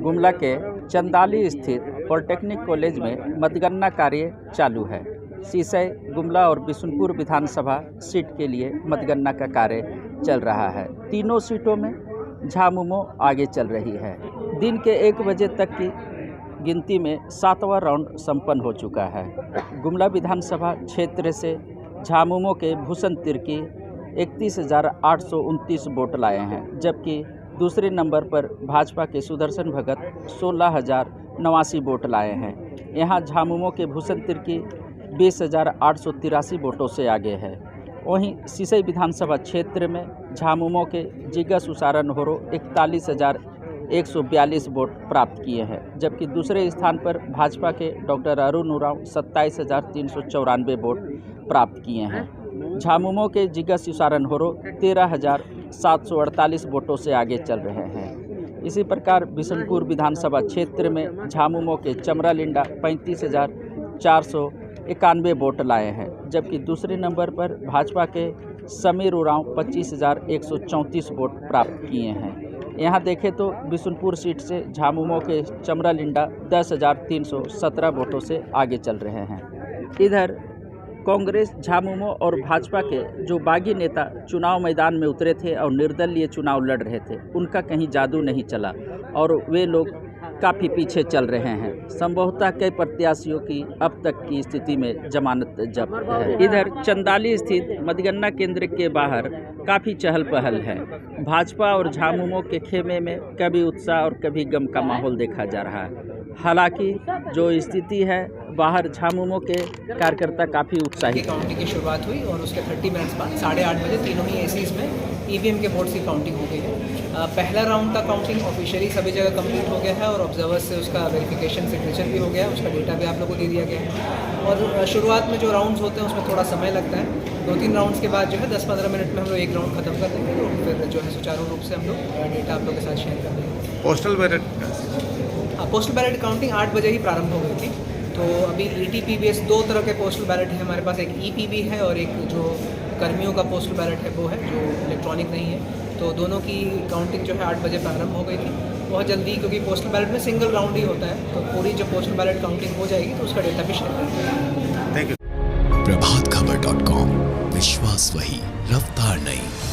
गुमला के चंदाली स्थित polytechnic college में मतगणना कार्य चालू है। सीसई, गुमला और बिशुनपुर विधानसभा सीट के लिए मतगणना का कार्य चल रहा है। तीनों सीटों में झामुमो आगे चल रही है। दिन के 1 बजे तक की गिनती में 7वां राउंड संपन्न हो चुका है। गुमला विधानसभा क्षेत्र से झामुमो के भूषण तिर्की 31,829 वोट लाए हैं, जबकि दूसरे नंबर पर भाजपा के सुदर्शन भगत 16,089 वोट लाए हैं। यहां झामुमो के भूषण तिर्की 20,883 वोटों से आगे है। वहीं सीसई विधानसभा क्षेत्र में झामुमो के जिग्गा सुसारन होरो 41,142 वोट प्राप्त किए हैं, जबकि दूसरे स्थान पर भाजपा के डॉक्टर अरुण उरांव 27,394 वोट प्राप्त किए हैं। झामुमो के जिग्गा सुसारन होरो 13,748 वोटों से आगे चल रहे हैं। इसी प्रकार बिशुनपुर विधानसभा क्षेत्र में झामुमो के चमरा लिंडा 35,491 वोट लाए हैं, जबकि दूसरे नंबर पर भाजपा के समीर उरांव 25,134 वोट प्राप्त किए हैं। यहाँ देखें तो बिशुनपुर सीट से झामुमो के चमरा लिंडा 10,317 वोटों से आगे चल रहे हैं। इधर कांग्रेस, झामुमो और भाजपा के जो बागी नेता चुनाव मैदान में उतरे थे और निर्दलीय चुनाव लड़ रहे थे, उनका कहीं जादू नहीं चला और वे लोग काफ़ी पीछे चल रहे हैं। संभवतः कई प्रत्याशियों की अब तक की स्थिति में जमानत जब्त है। इधर चंदाली स्थित मतगणना केंद्र के बाहर काफ़ी चहल पहल है। भाजपा और झामुमो के खेमे में कभी उत्साह और कभी गम का माहौल देखा जा रहा है। हालांकि जो स्थिति है, बाहर झामुमो के कार्यकर्ता काफ़ी उत्साहित हैं। काउंटिंग की शुरुआत हुई और उसके 30 मिनट्स बाद 8:30 बजे तीनों ही एसीज में ईवीएम के वोट्स की काउंटिंग हो गई है। पहला राउंड का काउंटिंग ऑफिशियली सभी जगह कंप्लीट हो गया है और ऑब्जर्वर्स से उसका वेरिफिकेशन सिग्नेचर भी हो गया है, उसका डेटा भी आप लोगों को दे दिया गया है। और शुरुआत में जो राउंड्स होते हैं उसमें थोड़ा समय लगता है। 2-3 राउंड्स के बाद जो है 10-15 मिनट में हम लोग एक राउंड खत्म कर देंगे और फिर जो है सुचारू रूप से हम लोग डेटा आप लोगों के साथ शेयर कर देंगे। पोस्टल बैलेट काउंटिंग 8 बजे ही प्रारंभ हो गई थी। तो अभी ETPBS 2 तरह के पोस्टल बैलेट हैं हमारे पास, एक EPB है और एक जो कर्मियों का पोस्टल बैलेट है वो है, जो इलेक्ट्रॉनिक नहीं है। तो दोनों की काउंटिंग जो है 8 बजे प्रारंभ हो गई थी बहुत जल्दी, क्योंकि पोस्टल बैलेट में सिंगल राउंड ही होता है। तो पूरी जो पोस्टल बैलेट काउंटिंग हो जाएगी तो उसका डेटा भी शेयर करेंगे। Thank you. प्रभातखबर.com, विश्वास वही, रफ्तार नहीं।